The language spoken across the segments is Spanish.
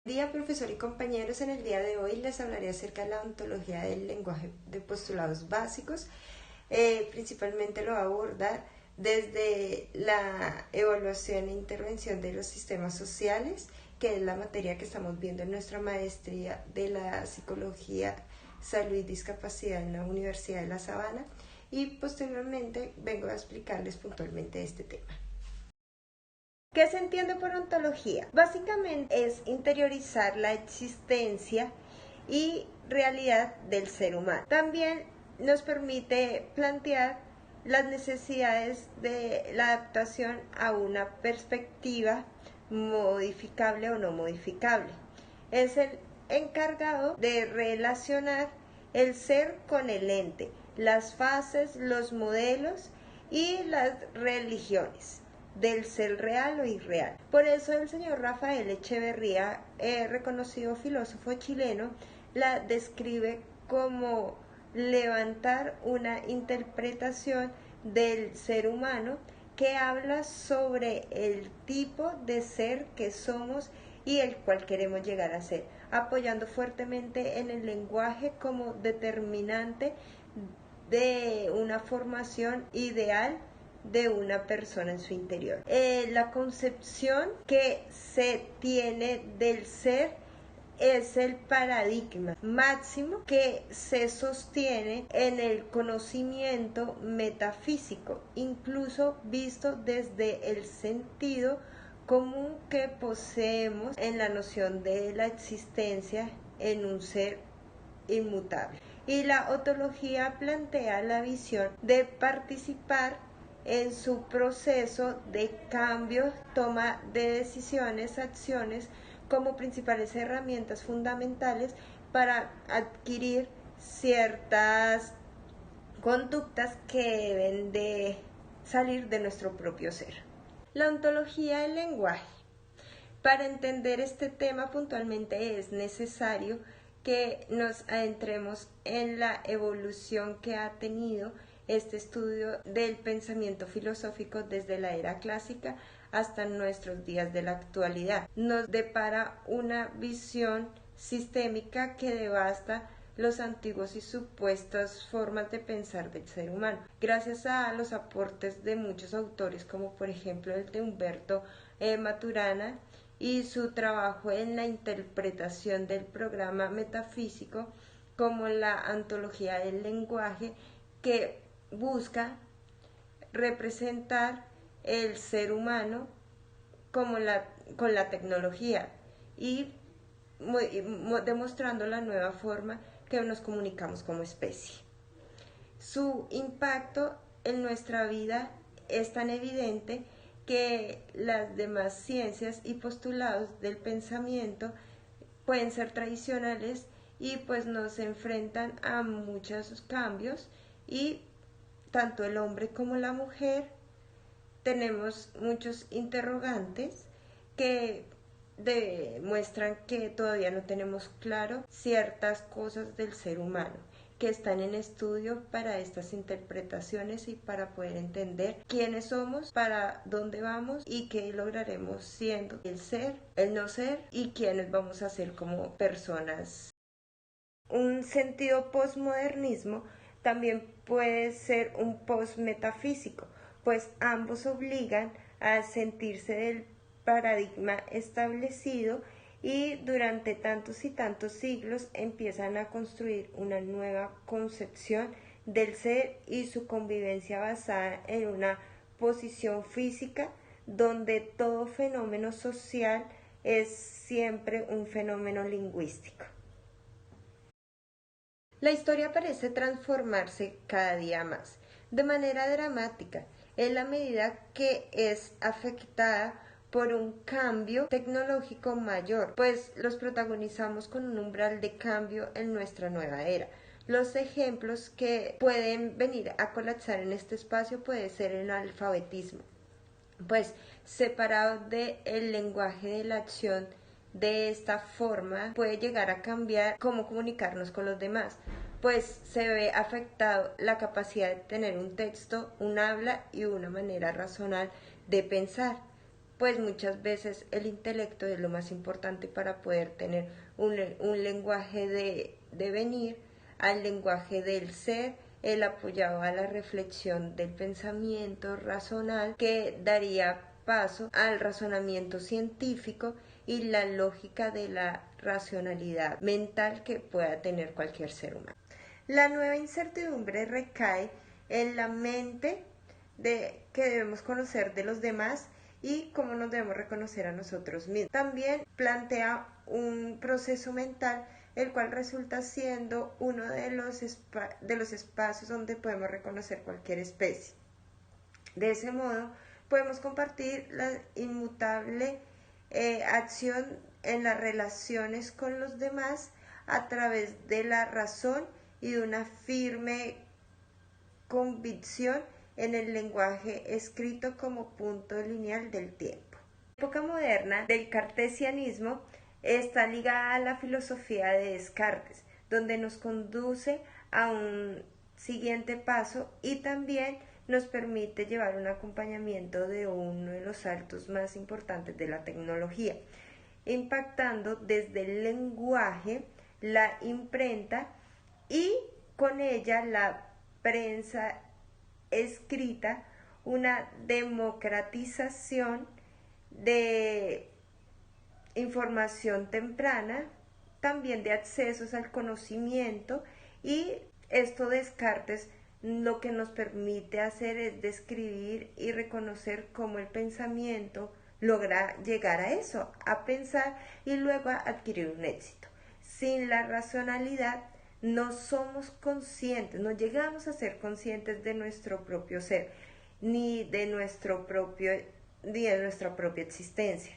Día, profesor y compañeros, en el día de hoy les hablaré acerca de la ontología del lenguaje de postulados básicos. Principalmente lo va a abordar desde la evaluación e intervención de los sistemas sociales, que es la materia que estamos viendo en nuestra maestría de la psicología, salud y discapacidad en la Universidad de La Sabana, y posteriormente vengo a explicarles puntualmente este tema. ¿Qué se entiende por ontología? Básicamente es interiorizar la existencia y realidad del ser humano. También nos permite plantear las necesidades de la adaptación a una perspectiva modificable o no modificable. Es el encargado de relacionar el ser con el ente, las fases, los modelos y las religiones del ser real o irreal. Por eso el señor Rafael Echeverría, reconocido filósofo chileno, la describe como levantar una interpretación del ser humano que habla sobre el tipo de ser que somos y el cual queremos llegar a ser, apoyando fuertemente en el lenguaje como determinante de una formación ideal de una persona en su interior. La concepción que se tiene del ser es el paradigma máximo que se sostiene en el conocimiento metafísico, incluso visto desde el sentido común que poseemos en la noción de la existencia en un ser inmutable. Y la ontología plantea la visión de participar en su proceso de cambio, toma de decisiones, acciones como principales herramientas fundamentales para adquirir ciertas conductas que deben de salir de nuestro propio ser. La ontología del lenguaje. Para entender este tema puntualmente es necesario que nos adentremos en la evolución que ha tenido este estudio del pensamiento filosófico desde la era clásica hasta nuestros días de la actualidad. Nos depara una visión sistémica que devasta los antiguos y supuestas formas de pensar del ser humano. Gracias a los aportes de muchos autores, como por ejemplo el de Humberto Maturana, y su trabajo en la interpretación del programa metafísico, como la antología del lenguaje, que busca representar el ser humano como con la tecnología y demostrando la nueva forma que nos comunicamos como especie. Su impacto en nuestra vida es tan evidente que las demás ciencias y postulados del pensamiento pueden ser tradicionales y pues nos enfrentan a muchos cambios, y tanto el hombre como la mujer tenemos muchos interrogantes que demuestran que todavía no tenemos claro ciertas cosas del ser humano que están en estudio para estas interpretaciones y para poder entender quiénes somos, para dónde vamos y qué lograremos siendo el ser, el no ser y quiénes vamos a ser como personas. Un sentido posmodernismo también puede ser un posmetafísico, pues ambos obligan a sentirse del paradigma establecido y durante tantos y tantos siglos empiezan a construir una nueva concepción del ser y su convivencia basada en una posición física donde todo fenómeno social es siempre un fenómeno lingüístico. La historia parece transformarse cada día más, de manera dramática, en la medida que es afectada por un cambio tecnológico mayor, pues los protagonizamos con un umbral de cambio en nuestra nueva era. Los ejemplos que pueden venir a colapsar en este espacio puede ser el alfabetismo, pues separado del lenguaje de la acción. De esta forma puede llegar a cambiar cómo comunicarnos con los demás, pues se ve afectado la capacidad de tener un texto, un habla y una manera racional de pensar. pues muchas veces el intelecto es lo más importante para poder tener un lenguaje de devenir, al lenguaje del ser, el apoyado a la reflexión del pensamiento racional que daría paso al razonamiento científico y la lógica de la racionalidad mental que pueda tener cualquier ser humano. La nueva incertidumbre recae en la mente que debemos conocer de los demás y cómo nos debemos reconocer a nosotros mismos. También plantea un proceso mental el cual resulta siendo uno de los espacios donde podemos reconocer cualquier especie. De ese modo, podemos compartir la inmutable acción en las relaciones con los demás a través de la razón y de una firme convicción en el lenguaje escrito como punto lineal del tiempo. La época moderna del cartesianismo está ligada a la filosofía de Descartes, donde nos conduce a un siguiente paso y también nos permite llevar un acompañamiento de uno de los saltos más importantes de la tecnología, impactando desde el lenguaje, la imprenta y con ella la prensa escrita, una democratización de información temprana, también de accesos al conocimiento, y esto Descartes lo que nos permite hacer es describir y reconocer cómo el pensamiento logra llegar a eso, a pensar y luego a adquirir un éxito. Sin la racionalidad no somos conscientes, no llegamos a ser conscientes de nuestro propio ser, ni de nuestra propia existencia.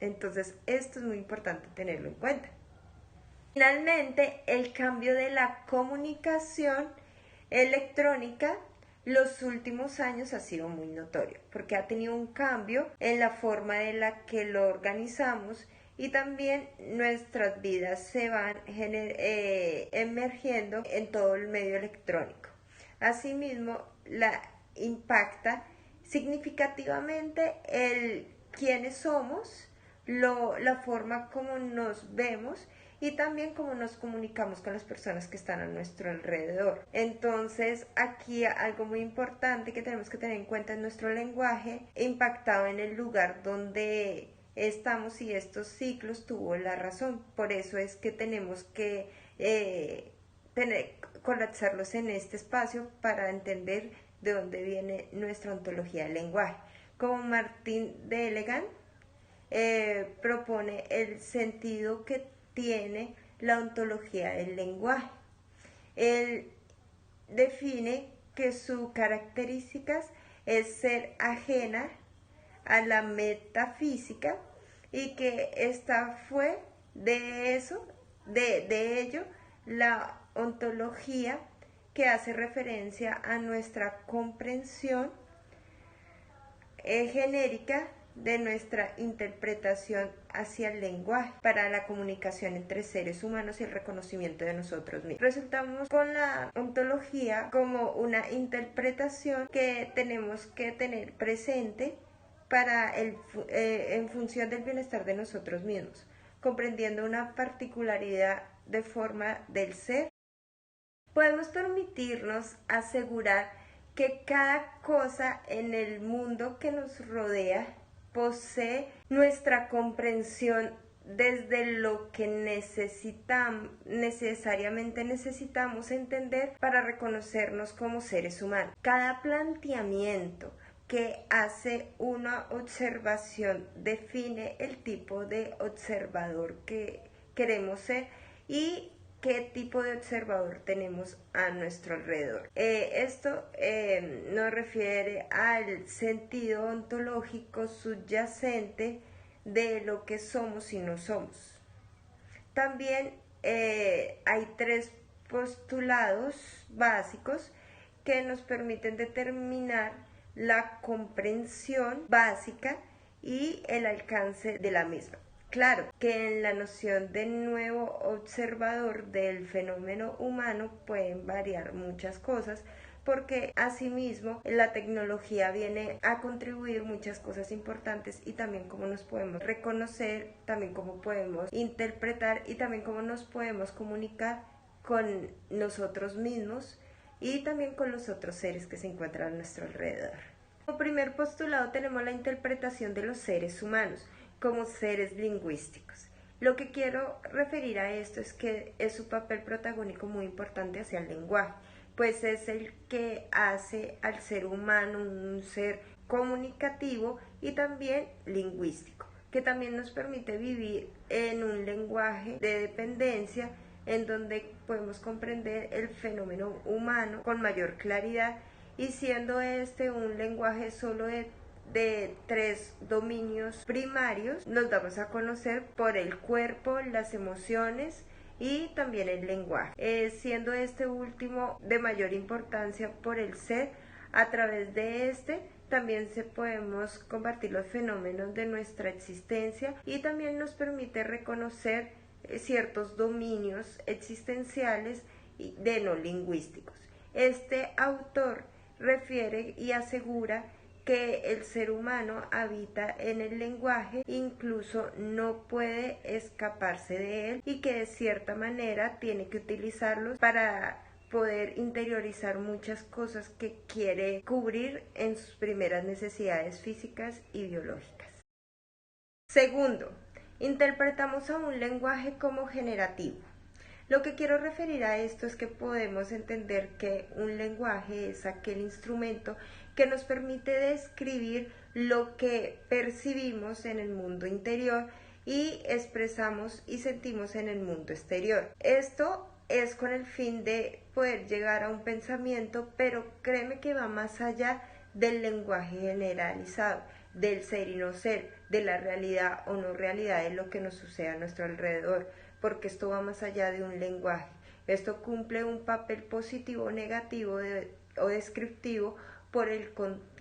Entonces, esto es muy importante tenerlo en cuenta. Finalmente, el cambio de la comunicación electrónica los últimos años ha sido muy notorio, porque ha tenido un cambio en la forma de la que lo organizamos y también nuestras vidas se van emergiendo en todo el medio electrónico. Asimismo, la impacta significativamente el quiénes somos, la forma como nos vemos y también cómo nos comunicamos con las personas que están a nuestro alrededor. Entonces, aquí algo muy importante que tenemos que tener en cuenta es nuestro lenguaje impactado en el lugar donde estamos, y estos ciclos tuvo la razón. Por eso es que tenemos que colapsarlos en este espacio para entender de dónde viene nuestra ontología del lenguaje. Como Martin Delegan propone el sentido que tiene la ontología del lenguaje. Él define que sus características es ser ajena a la metafísica y que esta fue de ello la ontología que hace referencia a nuestra comprensión genérica de nuestra interpretación hacia el lenguaje para la comunicación entre seres humanos y el reconocimiento de nosotros mismos. Resultamos con la ontología como una interpretación que tenemos que tener presente para en función del bienestar de nosotros mismos, comprendiendo una particularidad de forma del ser. Podemos permitirnos asegurar que cada cosa en el mundo que nos rodea posee nuestra comprensión desde lo que necesariamente necesitamos entender para reconocernos como seres humanos. Cada planteamiento que hace una observación define el tipo de observador que queremos ser y qué tipo de observador tenemos a nuestro alrededor. Esto nos refiere al sentido ontológico subyacente de lo que somos y no somos. También hay 3 postulados básicos que nos permiten determinar la comprensión básica y el alcance de la misma. Claro que en la noción de nuevo observador del fenómeno humano pueden variar muchas cosas, porque asimismo la tecnología viene a contribuir muchas cosas importantes y también cómo nos podemos reconocer, también cómo podemos interpretar y también cómo nos podemos comunicar con nosotros mismos y también con los otros seres que se encuentran a nuestro alrededor. Como primer postulado tenemos la interpretación de los seres humanos como seres lingüísticos. Lo que quiero referir a esto es que es su papel protagónico muy importante hacia el lenguaje, pues es el que hace al ser humano un ser comunicativo y también lingüístico, que también nos permite vivir en un lenguaje de dependencia en donde podemos comprender el fenómeno humano con mayor claridad y siendo este un lenguaje solo de 3 dominios primarios, nos damos a conocer por el cuerpo, las emociones y también el lenguaje, siendo este último de mayor importancia por el ser. A través de este también se podemos compartir los fenómenos de nuestra existencia y también nos permite reconocer ciertos dominios existenciales de no lingüísticos. Este autor refiere y asegura que el ser humano habita en el lenguaje, incluso no puede escaparse de él y que de cierta manera tiene que utilizarlos para poder interiorizar muchas cosas que quiere cubrir en sus primeras necesidades físicas y biológicas. Segundo, interpretamos a un lenguaje como generativo. Lo que quiero referir a esto es que podemos entender que un lenguaje es aquel instrumento que nos permite describir lo que percibimos en el mundo interior y expresamos y sentimos en el mundo exterior. Esto es con el fin de poder llegar a un pensamiento, pero créeme que va más allá del lenguaje generalizado, del ser y no ser, de la realidad o no realidad de lo que nos sucede a nuestro alrededor, porque esto va más allá de un lenguaje. Esto cumple un papel positivo o negativo o descriptivo,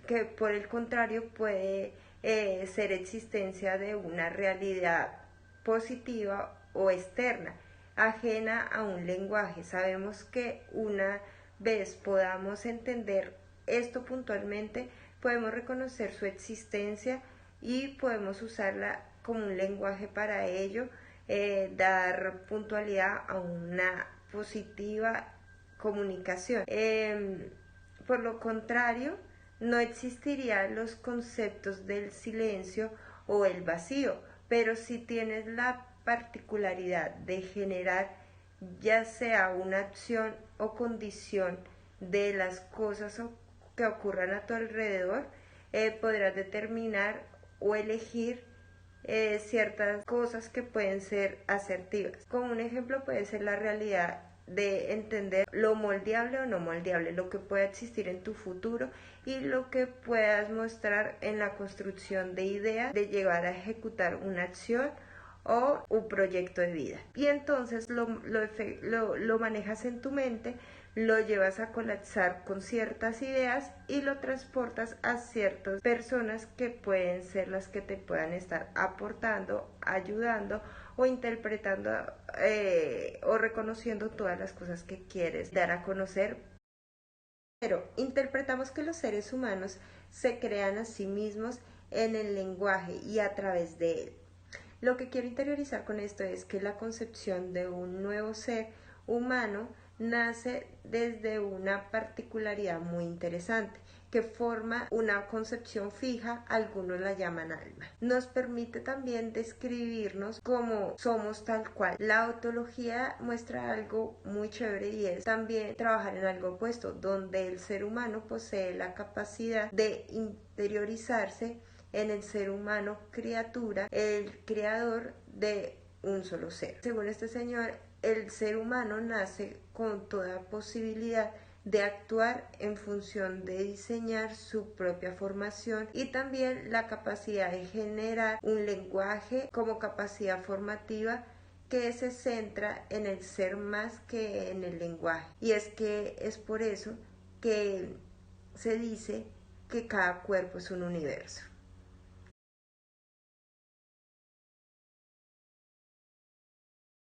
que por el contrario puede ser existencia de una realidad positiva o externa, ajena a un lenguaje. Sabemos que una vez podamos entender esto puntualmente, podemos reconocer su existencia y podemos usarla como un lenguaje para ello, dar puntualidad a una positiva comunicación. Por lo contrario, no existirían los conceptos del silencio o el vacío, pero si tienes la particularidad de generar ya sea una acción o condición de las cosas que ocurran a tu alrededor, podrás determinar o elegir ciertas cosas que pueden ser asertivas. Como un ejemplo puede ser la realidad de entender lo moldeable o no moldeable, lo que pueda existir en tu futuro y lo que puedas mostrar en la construcción de ideas, de llegar a ejecutar una acción o un proyecto de vida. Y entonces lo manejas en tu mente, lo llevas a colapsar con ciertas ideas y lo transportas a ciertas personas que pueden ser las que te puedan estar aportando, ayudando o interpretando o reconociendo todas las cosas que quieres dar a conocer. Pero interpretamos que los seres humanos se crean a sí mismos en el lenguaje y a través de él. Lo que quiero interiorizar con esto es que la concepción de un nuevo ser humano nace desde una particularidad muy interesante que forma una concepción fija, algunos la llaman alma. Nos permite también describirnos como somos tal cual. La ontología muestra algo muy chévere y es también trabajar en algo opuesto, donde el ser humano posee la capacidad de interiorizarse en el ser humano criatura, el creador de un solo ser. Según este señor, el ser humano nace con toda posibilidad de actuar en función de diseñar su propia formación y también la capacidad de generar un lenguaje como capacidad formativa que se centra en el ser más que en el lenguaje. Y es que es por eso que se dice que cada cuerpo es un universo.